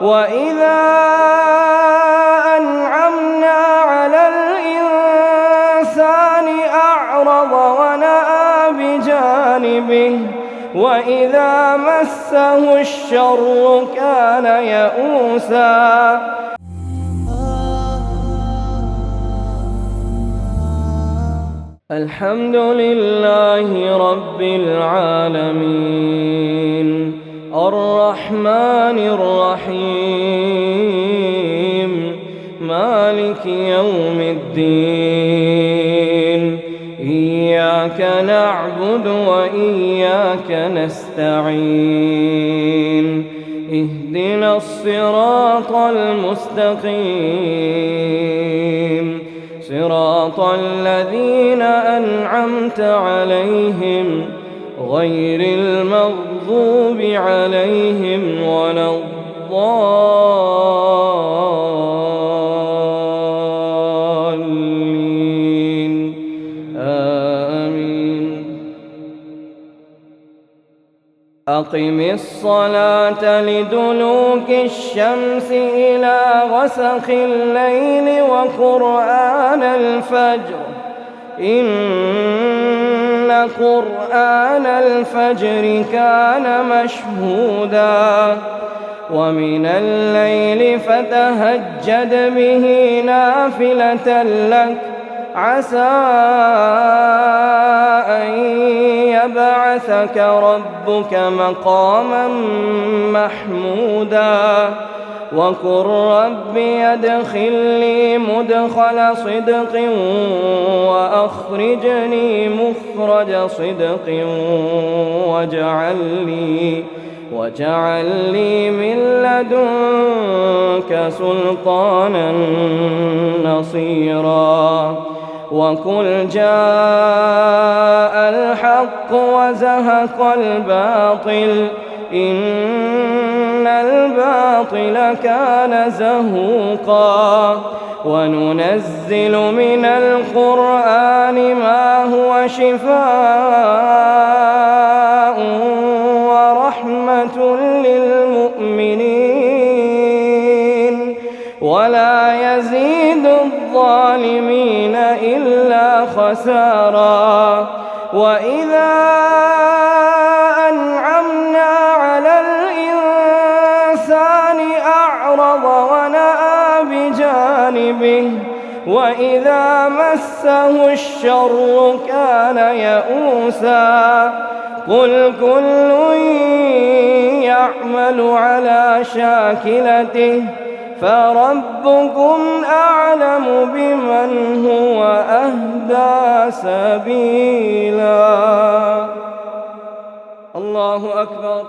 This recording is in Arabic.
وإذا أنعمنا على الإنسان أعرض ونأى بجانبه وإذا مسه الشر كان يئوسا. الحمد لله رب العالمين الرحمن الرحيم مالك يوم الدين إياك نعبد وإياك نستعين اهدنا الصراط المستقيم صراط الذين أنعمت عليهم غير المغضوب عليهم ولا الضالين آمين. أقم الصلاة لدلوك الشمس إلى غسق الليل وقرآن الفجر إن قرآن الفجر كان مشهودا ومن الليل فتهجد به نافلة لك عسى أن يبعثك ربك مقاما محمودا وقل رب ادخلني مدخل صدق وأخرجني مخرج صدق واجعل لي من لدنك سلطانا نصيرا. وقل جاء الحق وزهق الباطل إن الباطل كان زهوقا. وننزل من القرآن ما هو شفاء ورحمة للمؤمنين ولا يزيد الظالمين إلا خسارا. وإذا أنعمنا على الإنسان أعرض ونأى بجانبه وإذا مسه الشر كان يئوسا. قل كل يعمل على شاكلته فربكم أعلم بمن هو أهدى سبيلا. الله أكبر.